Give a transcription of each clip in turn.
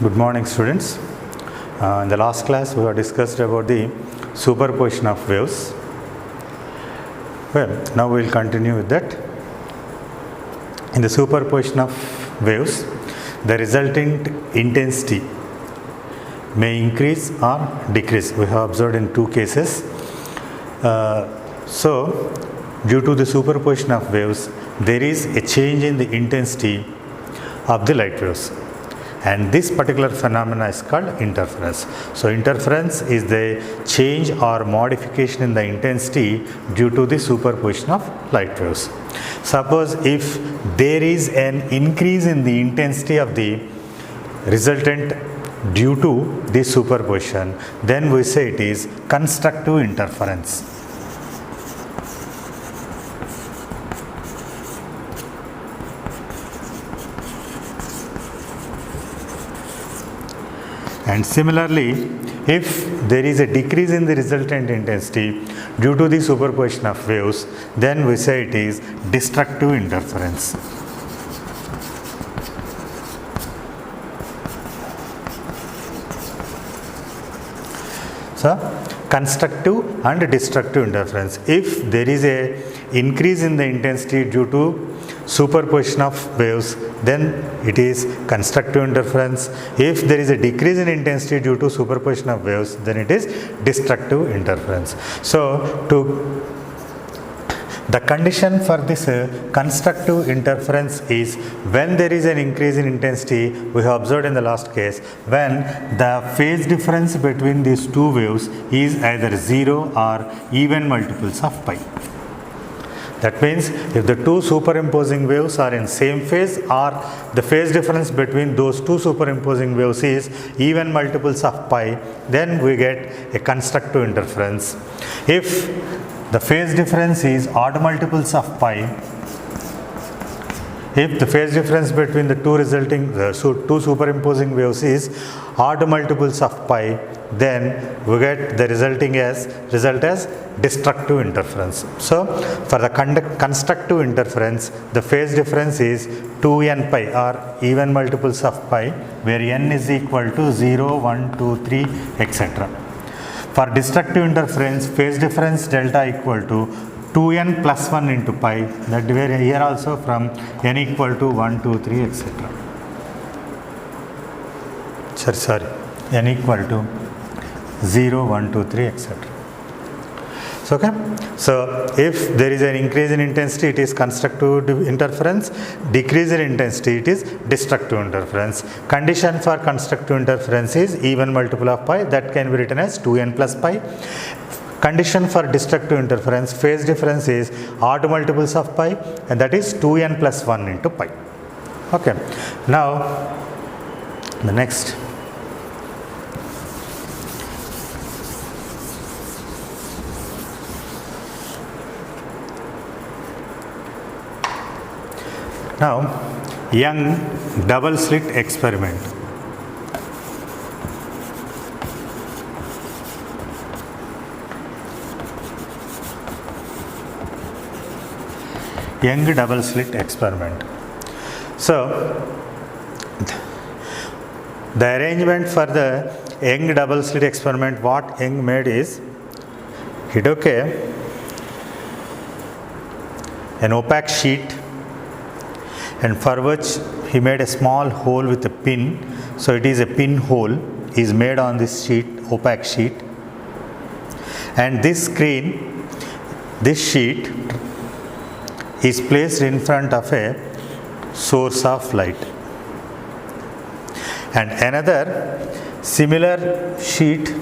Good morning, students. In the last class, we have discussed about the superposition of waves. Well, now we will continue with that. In the superposition of waves, the resultant intensity may increase or decrease. We have observed in two cases. So, due to the superposition of waves, there is a change in the intensity of the light waves. And this particular phenomena is called interference. So, interference is the change or modification in the intensity due to the superposition of light waves. Suppose if there is an increase in the intensity of the resultant due to the superposition, then we say it is constructive interference. And similarly, if there is a decrease in the resultant intensity due to the superposition of waves, then we say it is destructive interference. So, constructive and destructive interference. If there is a increase in the intensity due to superposition of waves, then it is constructive interference. If there is a decrease in intensity due to superposition of waves, then it is destructive interference. So, the condition for this constructive interference is when there is an increase in intensity. We have observed in the last case when the phase difference between these two waves is either 0 or even multiples of pi. That means if the two superimposing waves are in same phase or the phase difference between those two superimposing waves is even multiples of pi, then we get a constructive interference. If the phase difference is odd multiples of pi, if the phase difference between the two superimposing waves is odd multiples of pi, then we get the result as destructive interference. So, for the constructive interference, the phase difference is 2n pi or even multiples of pi, where n is equal to 0, 1, 2, 3, etc. For destructive interference, phase difference delta equal to 2n plus 1 into pi, that where here also from n equal to 1, 2, 3, etc. N equal to 0, 1, 2, 3, etc. So, okay. So, if there is an increase in intensity, it is constructive interference. Decrease in intensity, it is destructive interference. Condition for constructive interference is even multiple of pi, that can be written as 2n plus pi. Condition for destructive interference, phase difference is odd multiples of pi, and that is 2n plus 1 into pi. Okay. Now, the next. Now, Young double slit experiment. Young double slit experiment. So, the arrangement for the Young double slit experiment, what Young made is, he took an opaque sheet, and for which he made a small hole with a pin. So, it is a pin hole is made on this sheet, opaque sheet, and this sheet is placed in front of a source of light, and another similar sheet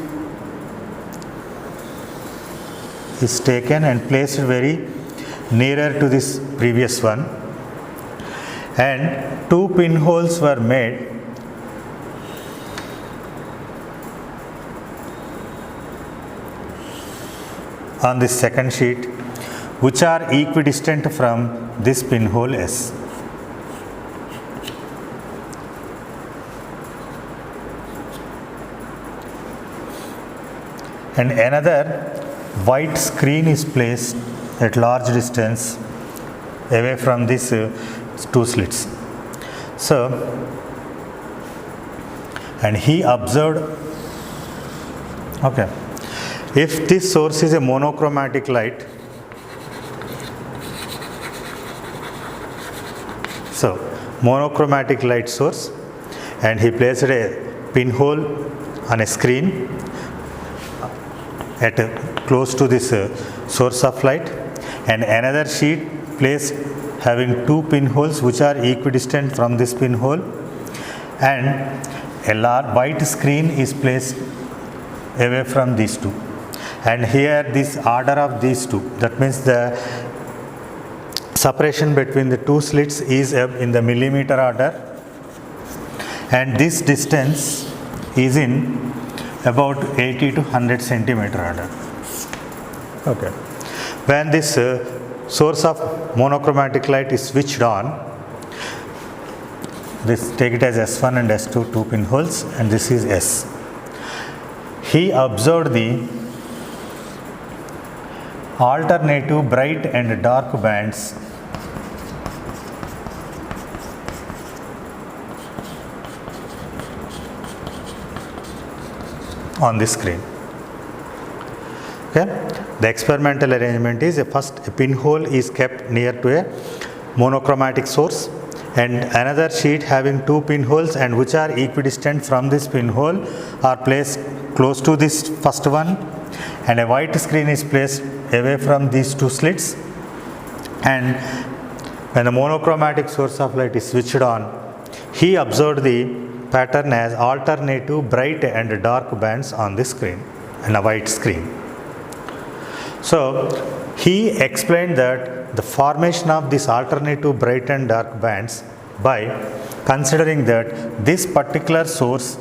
is taken and placed very nearer to this previous one, and two pinholes were made on this second sheet, which are equidistant from this pinhole S. And another white screen is placed at large distance away from these two slits. So, and he observed, okay, if this source is a monochromatic light, so monochromatic light source, and he placed a pinhole on a screen at close to this source of light, and another sheet placed having two pinholes which are equidistant from this pinhole, and a large white screen is placed away from these two, and here this order of these two, that means the separation between the two slits is in the millimeter order, and this distance is in about 80 to 100 centimeter order. Okay. When this source of monochromatic light is switched on, this take it as S1 and S2, two pinholes, and this is S. He observed the alternative bright and dark bands on the screen. Okay. The experimental arrangement is first a pinhole is kept near to a monochromatic source, and another sheet having two pinholes and which are equidistant from this pinhole are placed close to this first one, and a white screen is placed away from these two slits, and when the monochromatic source of light is switched on, he observed the pattern as alternative bright and dark bands on the screen and a white screen. So he explained that the formation of this alternative bright and dark bands by considering that this particular source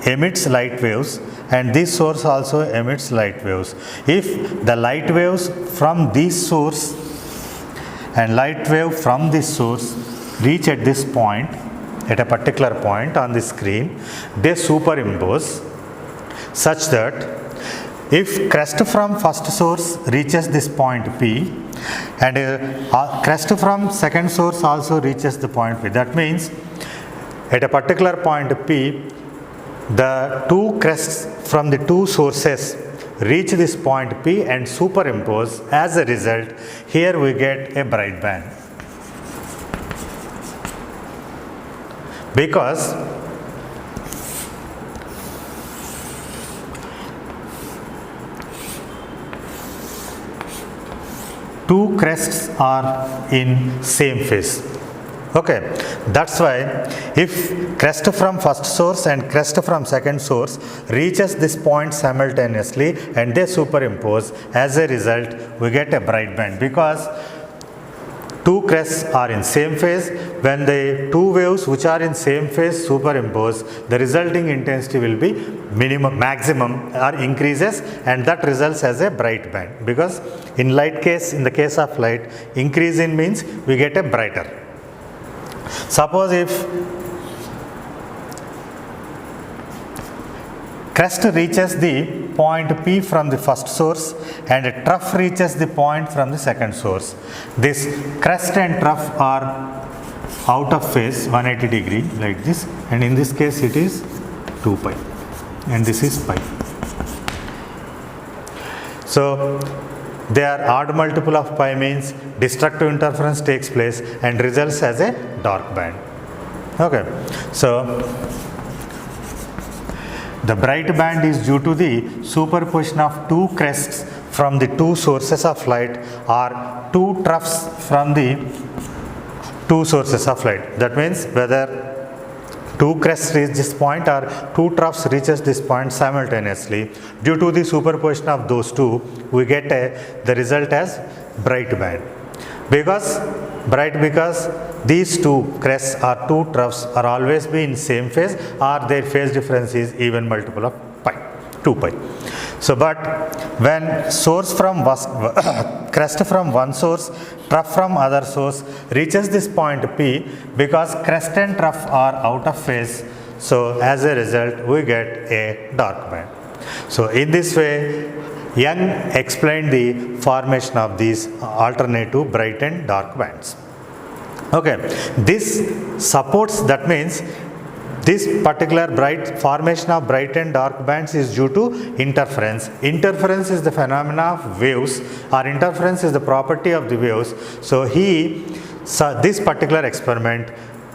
emits light waves and this source also emits light waves. If the light waves from this source and light wave from this source reach at this point, at a particular point on the screen, they superimpose such that if crest from first source reaches this point P and crest from second source also reaches the point P, that means at a particular point P, the two crests from the two sources reach this point P and superimpose. As a result, here we get a bright band. Because two crests are in same phase. Okay, that's why if crest from first source and crest from second source reaches this point simultaneously and they superimpose, as a result we get a bright band, because two crests are in same phase. When the two waves which are in same phase superimpose, the resulting intensity will be maximum or increases, and that results as a bright band, because in the case of light, increase in means we get a brighter. Suppose if crest reaches the point P from the first source and a trough reaches the point from the second source, this crest and trough are out of phase 180 degree like this, and in this case it is 2 pi and this is pi. So they are odd multiple of pi, means destructive interference takes place and results as a dark band. Okay, so the bright band is due to the superposition of two crests from the two sources of light or two troughs from the two sources of light. That means whether two crests reach this point or two troughs reaches this point simultaneously, due to the superposition of those two, we get the result as bright band. Because these two crests or two troughs are always be in same phase, or their phase difference is even multiple of pi, 2 pi. So, but when source from crest from one source, trough from other source reaches this point P, because crest and trough are out of phase, so as a result we get a dark band. So in this way, Young explained the formation of these alternative bright and dark bands. Okay, this supports, that means this particular formation of bright and dark bands is due to interference. Interference is the phenomena of waves, or interference is the property of the waves. So this particular experiment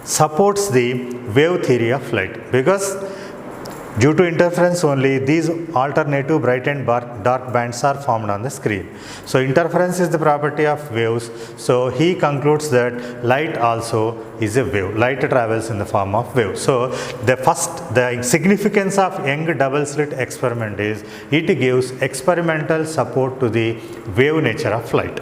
supports the wave theory of light, because due to interference only these alternative bright and dark bands are formed on the screen. So interference is the property of waves. So he concludes that light also is a wave. Light travels in the form of wave. So the significance of Young double slit experiment is it gives experimental support to the wave nature of light.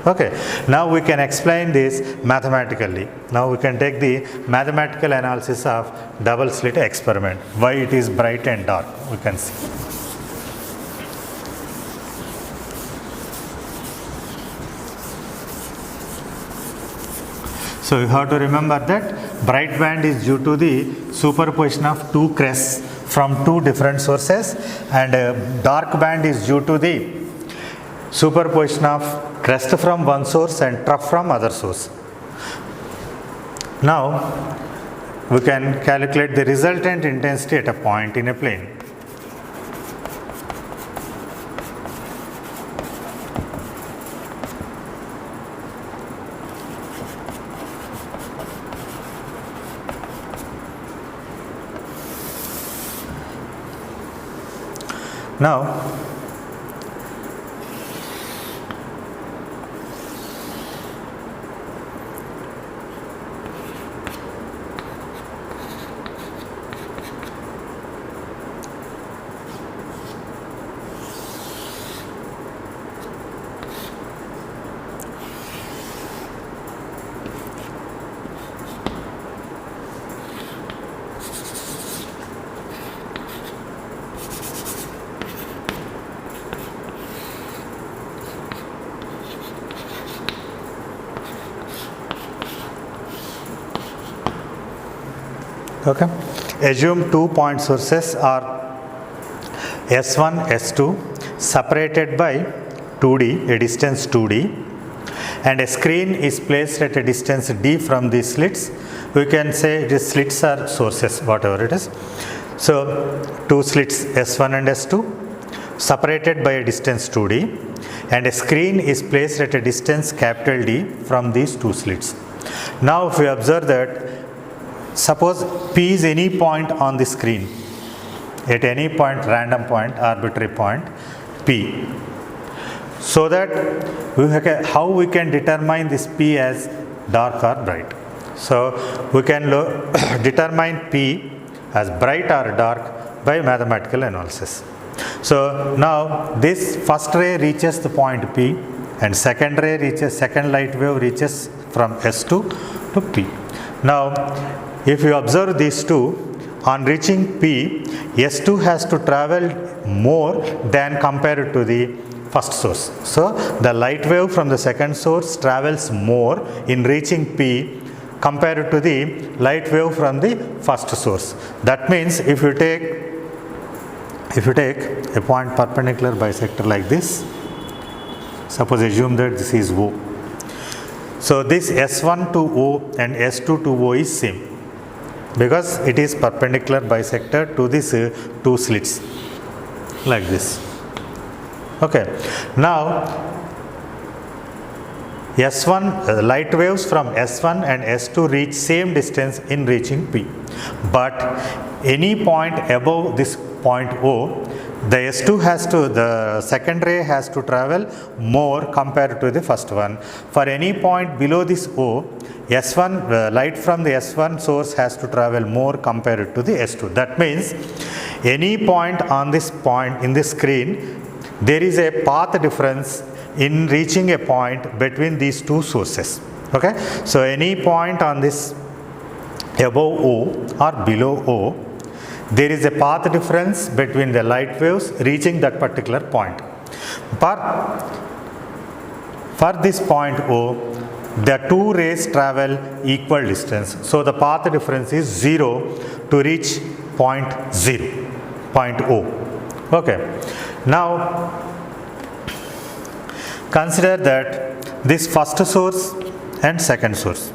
Okay, now we can explain this mathematically. Now we can take the mathematical analysis of double slit experiment, why it is bright and dark, we can see. So you have to remember that bright band is due to the superposition of two crests from two different sources, and dark band is due to the superposition of crest from one source and trough from other source. Now we can calculate the resultant intensity at a point in a plane. Now okay, assume 2 point sources are S1, S2 separated by 2D, a distance 2D, and a screen is placed at a distance D from these slits. We can say these slits are sources, whatever it is. So two slits S1 and S2 separated by a distance 2D, and a screen is placed at a distance capital D from these two slits. Now if we observe that, suppose P is any point on the screen, at any point, random point, arbitrary point P, so that how we can determine this P as dark or bright. So we can determine P as bright or dark by mathematical analysis. So now this first ray reaches the point P, and second light wave reaches from S2 to P. Now if you observe these two, on reaching P, S2 has to travel more than compared to the first source. So the light wave from the second source travels more in reaching P compared to the light wave from the first source. That means if you take a point perpendicular bisector like this, suppose assume that this is O. So this S1 to O and S2 to O is same, because it is perpendicular bisector to these two slits like this. Okay, now S1 light waves from S1 and S2 reach same distance in reaching P, but any point above this point O, the second ray has to travel more compared to the first one. For any point below this O, light from the S1 source has to travel more compared to the S2. That means any point on this point in this screen, there is a path difference in reaching a point between these two sources. Okay, so any point on this above O or below O, there is a path difference between the light waves reaching that particular point. For this point O, the two rays travel equal distance. So the path difference is 0 to reach point O. Okay. Now consider that this first source and second source.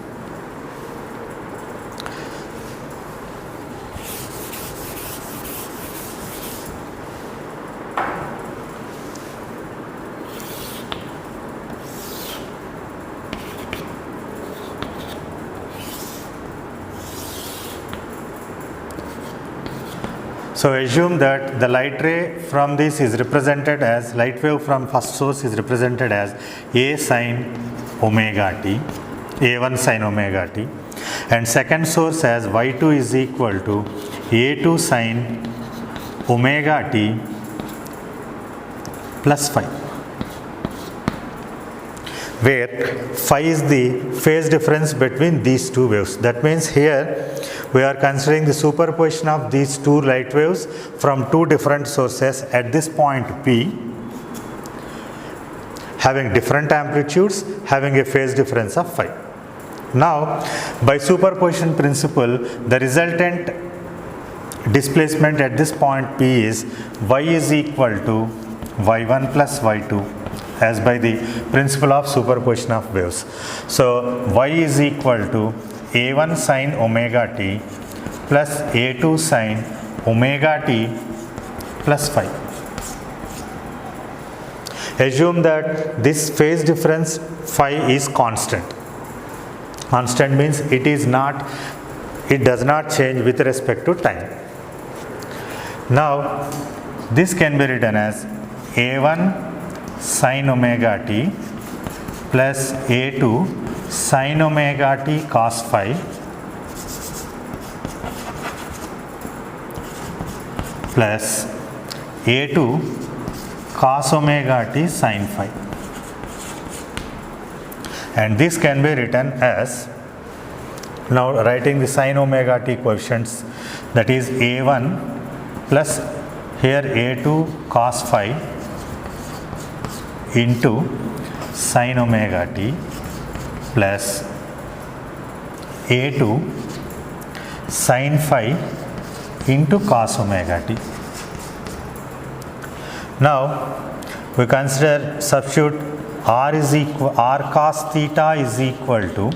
So assume that the light ray from this is represented as, light wave from first source is represented as A sin omega t, A1 sin omega t, and second source as Y2 is equal to A2 sin omega t plus phi, where phi is the phase difference between these two waves. That means here we are considering the superposition of these two light waves from two different sources at this point P, having different amplitudes, having a phase difference of phi. Now, by superposition principle, the resultant displacement at this point P is y is equal to y1 plus y2, as by the principle of superposition of waves. So, y is equal to A1 sin omega t plus A2 sin omega t plus phi. Assume that this phase difference phi is constant. Constant means it does not change with respect to time. Now, this can be written as A1 sin omega t plus A2 sin omega t cos phi plus A2 cos omega t sin phi. And this can be written as, now writing the sin omega t coefficients, that is A1 plus here A2 cos phi into sin omega t plus A2 sin phi into cos omega t. Now we consider, substitute r cos theta is equal to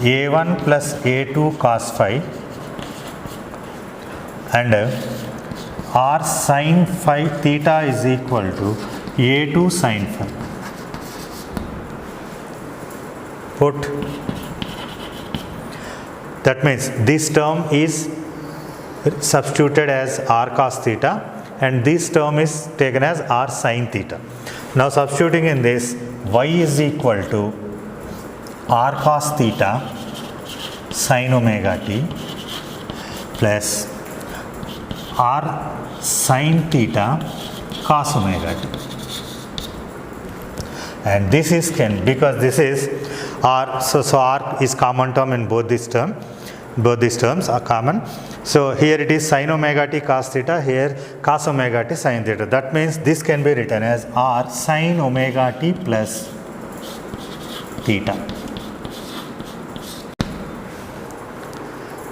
A1 plus A2 cos phi and r sin phi theta is equal to A2 sin phi. Put, that means this term is substituted as r cos theta and this term is taken as r sin theta. Now substituting in this, y is equal to r cos theta sin omega t plus r sin theta cos omega t. And this is because this is r, so r is common term in both these terms are common. So here it is sin omega t cos theta, here cos omega t sin theta. That means this can be written as r sin omega t plus theta.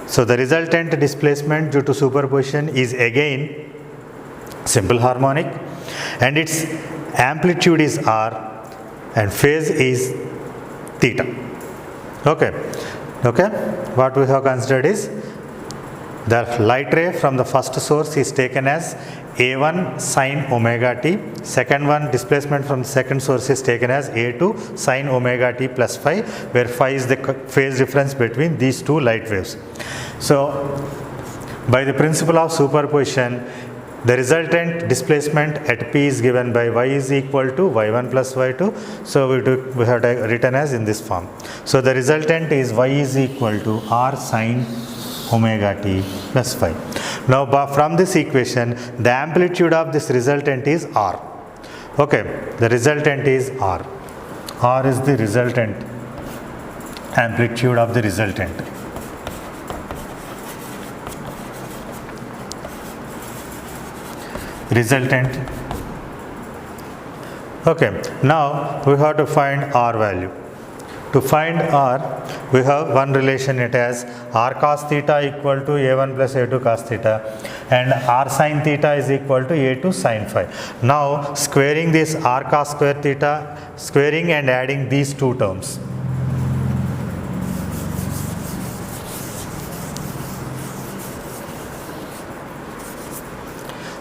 So the resultant displacement due to superposition is again simple harmonic and its amplitude is r and phase is theta. Okay. What we have considered is the light ray from the first source is taken as A1 sin omega t, second one displacement from the second source is taken as A2 sin omega t plus phi, where phi is the phase difference between these two light waves. So by the principle of superposition, the resultant displacement at P is given by y is equal to y1 plus y2. So we have written as in this form. So the resultant is y is equal to r sin omega t plus phi. Now from this equation, the amplitude of this resultant is r. Okay, the resultant is r. R is the resultant amplitude of the resultant. Okay, now we have to find r value. To find r, we have one relation, it has r cos theta equal to a1 plus a2 cos theta and r sin theta is equal to a2 sin phi. Now squaring this r cos square theta, squaring and adding these two terms.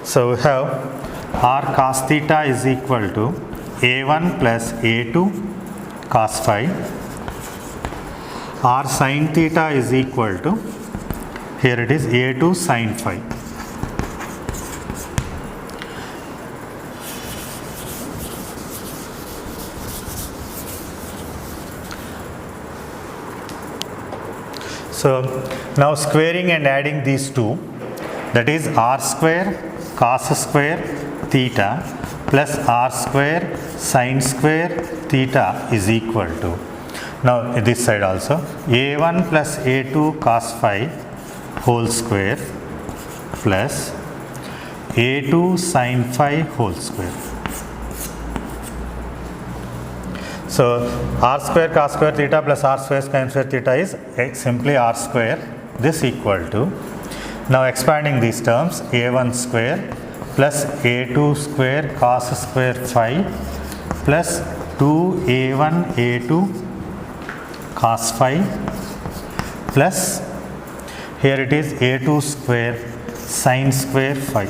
So we have r cos theta is equal to a1 plus a2 cos phi, r sin theta is equal to, here it is a2 sin phi. So now squaring and adding these two, that is r square cos square theta plus r square sin square theta is equal to, now this side also, a1 plus a2 cos phi whole square plus a2 sin phi whole square. So r square cos square theta plus r square sin square theta is simply r square, this equal to, now expanding these terms, a1 square plus a2 square cos square phi plus 2a1 a2 cos phi plus, here it is a2 square sin square phi,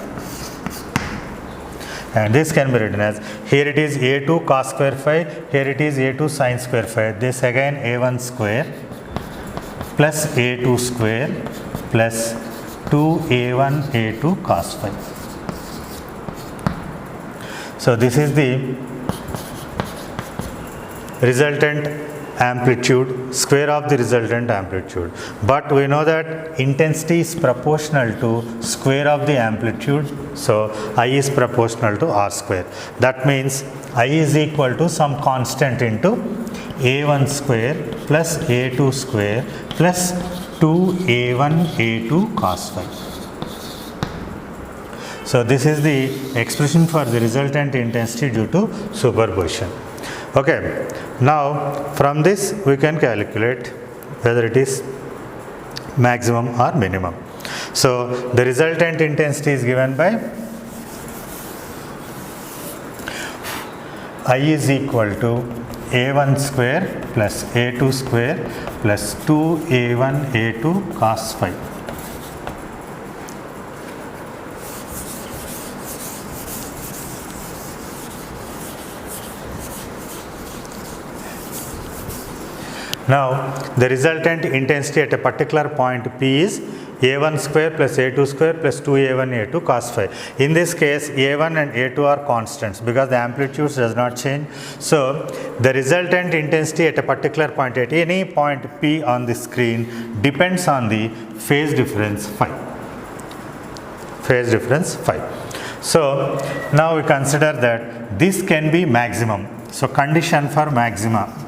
and this can be written as, here it is a2 cos square phi, here it is a2 sin square phi, this again a1 square plus a2 square plus 2a1 a2 cos phi. So this is the resultant amplitude, square of the resultant amplitude, but we know that intensity is proportional to square of the amplitude, so I is proportional to r square. That means I is equal to some constant into a1 square plus a2 square plus 2a1 a2 cos phi. So this is the expression for the resultant intensity due to superposition. Okay, now from this we can calculate whether it is maximum or minimum. So the resultant intensity is given by I is equal to a1 square plus a2 square plus 2a1 a2 cos phi. Now the resultant intensity at a particular point P is a1 square plus a2 square plus 2a1 a2 cos phi. In this case a1 and a2 are constants because the amplitudes does not change. So the resultant intensity at a particular point, at any point P on the screen, depends on the phase difference phi. Phase difference phi. So now we consider that this can be maximum. So condition for maxima.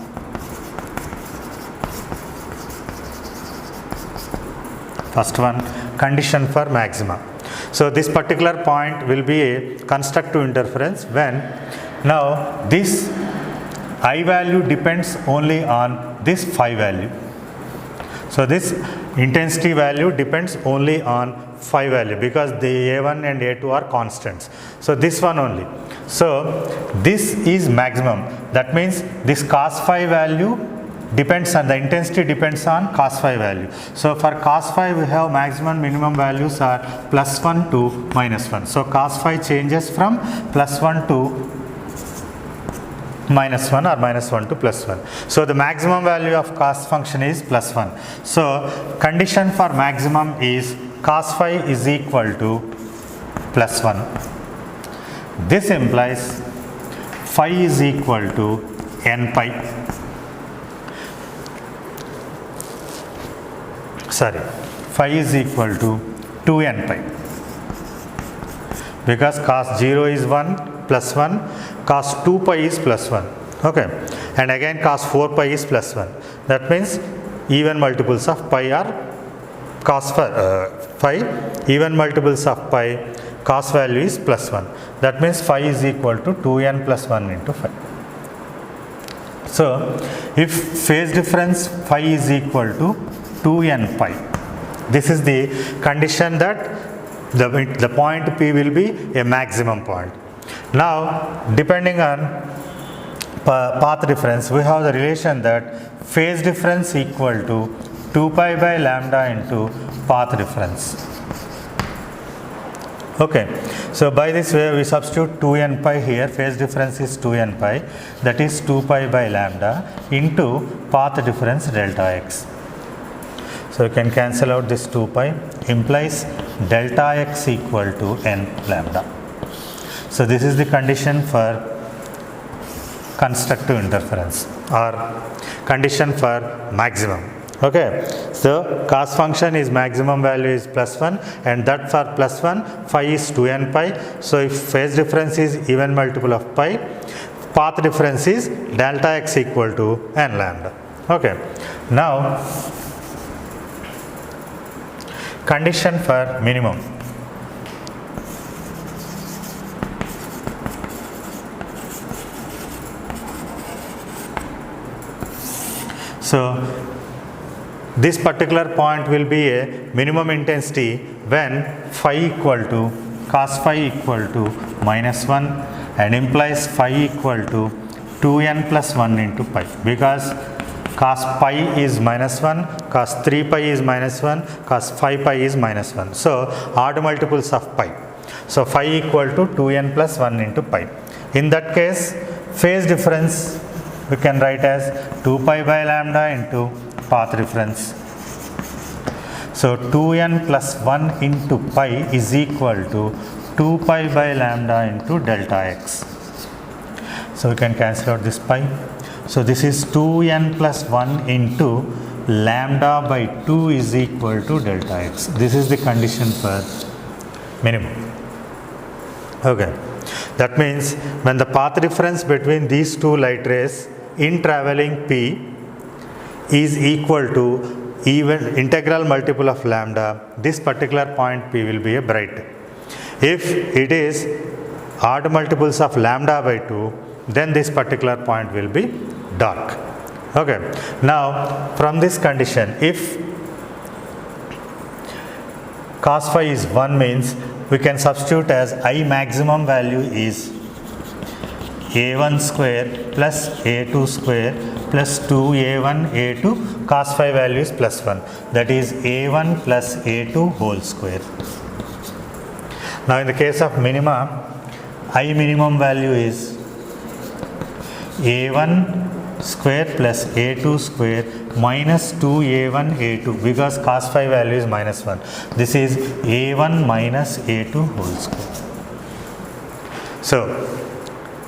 First one, condition for maxima. So this particular point will be a constructive interference when, now this I value depends only on this phi value. So this intensity value depends only on phi value because the a1 and a2 are constants. So this one only. So this is maximum. That means this cos phi value depends on, the intensity depends on cos phi value. So for cos phi we have maximum minimum values are +1 to -1. So cos phi changes from +1 to -1 or -1 to +1. So the maximum value of cos function is +1. So condition for maximum is cos phi is equal to +1. This implies phi is equal to n pi. Phi is equal to 2n pi because cos 0 is 1 plus 1, cos 2 pi is plus 1, okay, and again cos 4 pi is plus 1. That means even multiples of pi are cos phi, even multiples of pi, cos value is plus 1. That means phi is equal to 2n plus 1 into phi. So if phase difference phi is equal to 2n pi, this is the condition that the point P will be a maximum point. Now depending on path difference, we have the relation that phase difference equal to 2 pi by lambda into path difference. Okay, so by this way we substitute 2n pi here, phase difference is 2n pi, that is 2 pi by lambda into path difference delta x. So you can cancel out this 2 pi, implies delta x equal to n lambda. So this is the condition for constructive interference or condition for maximum. Okay, so cos function is maximum value is plus 1, and that for plus 1 phi is 2n pi. So if phase difference is even multiple of pi, path difference is delta x equal to n lambda. Okay, now condition for minimum. So this particular point will be a minimum intensity when phi equal to cos phi equal to minus 1 and implies phi equal to 2n plus 1 into pi, because cos pi is minus 1, cos 3 pi is minus 1, cos 5 pi is minus 1. So odd multiples of pi. So phi equal to 2n plus 1 into pi. In that case, phase difference we can write as 2 pi by lambda into path difference. So 2n plus 1 into pi is equal to 2 pi by lambda into delta x. So we can cancel out this pi. So this is 2n plus 1 into lambda by 2 is equal to delta x. This is the condition for minimum. Okay, that means when the path difference between these two light rays in traveling p is equal to even integral multiple of lambda, this particular point p will be a bright. If it is odd multiples of lambda by 2, then this particular point will be dark. Okay, now from this condition, if cos phi is 1 means we can substitute as I maximum value is a1 square plus a2 square plus 2a1 a2, cos phi value is plus 1, that is a1 plus a2 whole square. Now in the case of minima, I minimum value is a1 square plus a2 square minus 2a1 a2, because cos phi value is minus 1. This is a1 minus a2 whole square. So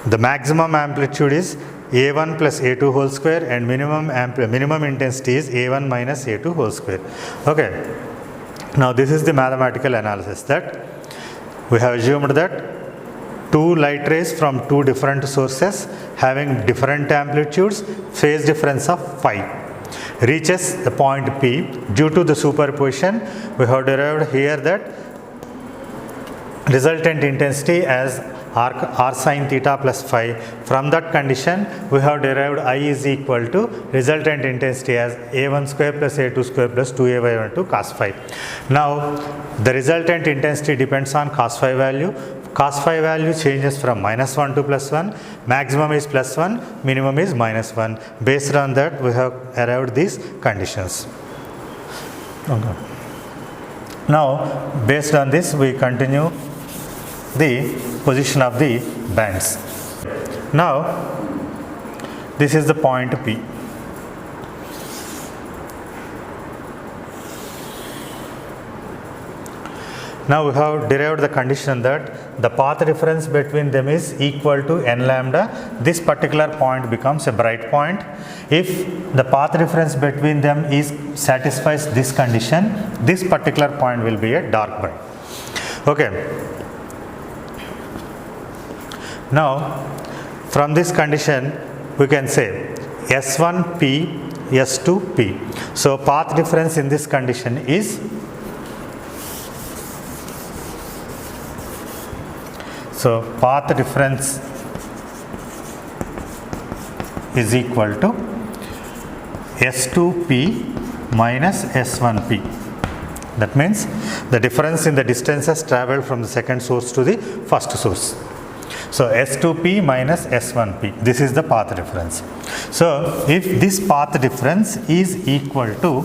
the maximum amplitude is a1 plus a2 whole square, and minimum intensity is a1 minus a2 whole square. Okay, now this is the mathematical analysis, that we have assumed that two light rays from two different sources having different amplitudes, phase difference of phi, reaches the point P. Due to the superposition, we have derived here that resultant intensity as r sin theta plus phi. From that condition, we have derived I is equal to resultant intensity as a1 square plus a2 square plus 2a1 to cos phi. Now the resultant intensity depends on cos phi value. Cos phi value changes from minus 1 to plus 1, maximum is plus 1, minimum is minus 1. Based on that, we have arrived these conditions. Okay. Now based on this, we continue the position of the bands. Now this is the point P. Now we have derived the condition that the path difference between them is equal to n lambda. This particular point becomes a bright point. If the path difference between them is satisfies this condition, this particular point will be a dark bright. Okay. Now from this condition, we can say S1P, S2P. So path difference in this condition is path difference is equal to S2P minus S1P. That means the difference in the distances travelled from the second source to the first source. So S2P minus S1P, this is the path difference. So if this path difference is equal to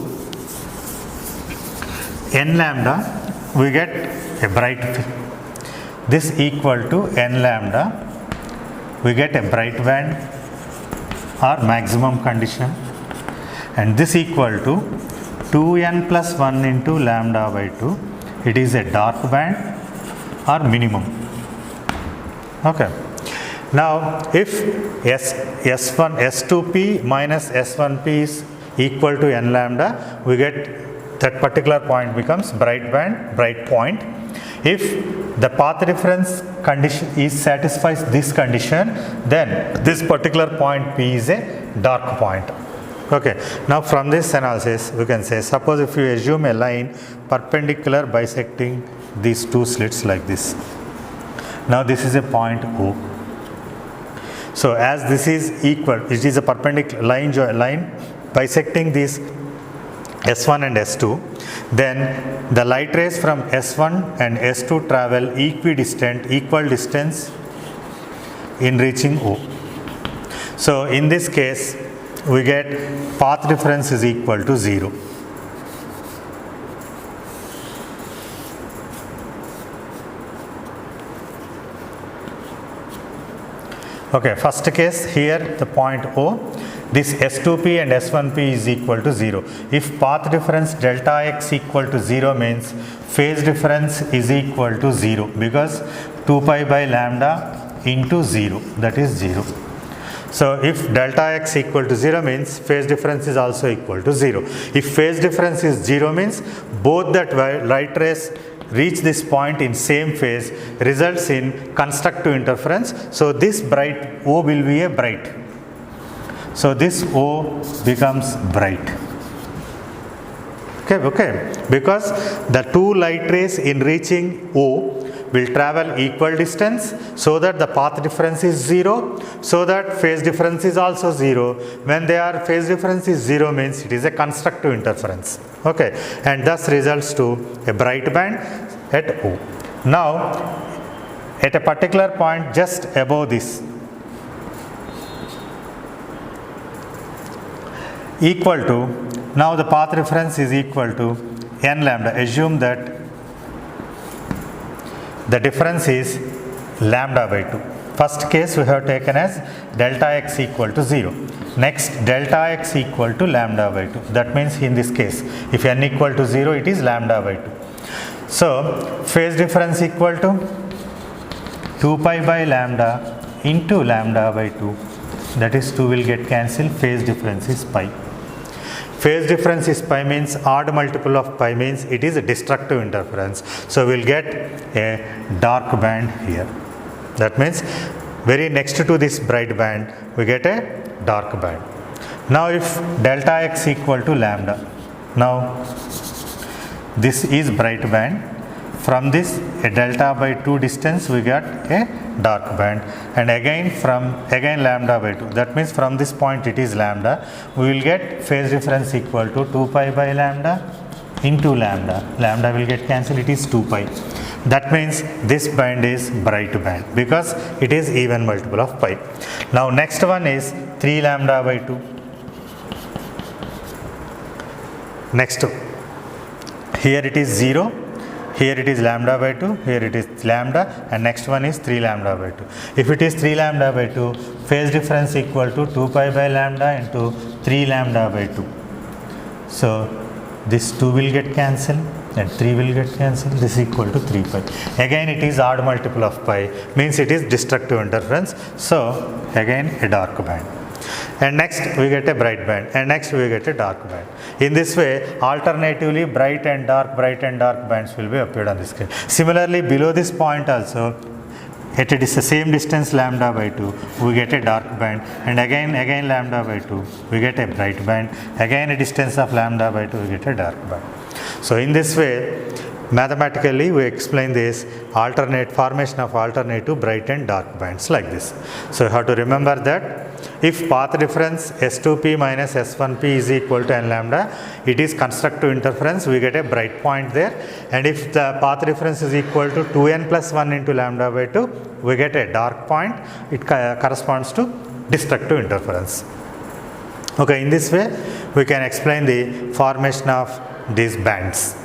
n lambda, we get a bright, this equal to n lambda, we get a bright band or maximum condition, and this equal to 2n plus 1 into lambda by 2, it is a dark band or minimum. Okay. Now if S2P minus S1P is equal to n lambda, we get that particular point becomes bright band, bright point. If the path difference condition satisfies this condition, then this particular point P is a dark point. Okay. Now from this analysis we can say, suppose if you assume a line perpendicular bisecting these two slits like this. Now this is a point O. So as this is equal, it is a perpendicular line bisecting these S1 and S2, then the light rays from S1 and S2 travel equal distance in reaching O. So in this case we get path difference is equal to 0. Okay, first case here the point O, this S2P and S1P is equal to 0. If path difference delta x equal to 0 means phase difference is equal to 0, because 2 pi by lambda into 0, that is 0. So if delta x equal to 0 means phase difference is also equal to 0. If phase difference is 0 means both that light rays reach this point in same phase, results in constructive interference. So this bright O will be a bright. So this O becomes bright. Okay, because the two light rays in reaching O will travel equal distance, so that the path difference is 0, so that phase difference is also 0. When phase difference is 0 means it is a constructive interference. Okay, and thus results to a bright band at O. Now at a particular point just above this, equal to, now the path difference is equal to n lambda. Assume that the difference is lambda by 2. First case we have taken as delta x equal to 0. Next, delta x equal to lambda by 2. That means in this case, if n equal to 0, it is lambda by 2. So phase difference equal to 2 pi by lambda into lambda by 2. That is 2 will get cancelled. Phase difference is pi. Phase difference is pi means odd multiple of pi means it is a destructive interference. So we will get a dark band here. That means very next to this bright band we get a dark band. Now if delta x equal to lambda, now this is bright band. From this a delta by 2 distance we get a dark band, and again lambda by 2. That means from this point it is lambda. We will get phase difference equal to 2 pi by lambda into lambda. Lambda will get cancelled, it is 2 pi. That means this band is bright band because it is even multiple of pi. Now next one is 3 lambda by 2. Next, here it is 0. Here it is lambda by 2, here it is lambda, and next one is 3 lambda by 2. If it is 3 lambda by 2, phase difference equal to 2 pi by lambda into 3 lambda by 2. So this 2 will get cancelled and 3 will get cancelled. This is equal to 3 pi. Again it is odd multiple of pi, means it is destructive interference. So again a dark band. And next we get a bright band, and next we get a dark band. In this way, alternatively bright and dark bands will be appeared on the screen. Similarly, below this point also, at the same distance lambda by 2, we get a dark band, and again lambda by 2, we get a bright band. Again a distance of lambda by 2, we get a dark band. So in this way, mathematically we explain this formation of alternative bright and dark bands like this. So you have to remember that if path difference S2P minus S1P is equal to n lambda, it is constructive interference, we get a bright point there. And if the path difference is equal to 2n plus 1 into lambda by 2, we get a dark point, it corresponds to destructive interference. Okay, in this way we can explain the formation of these bands.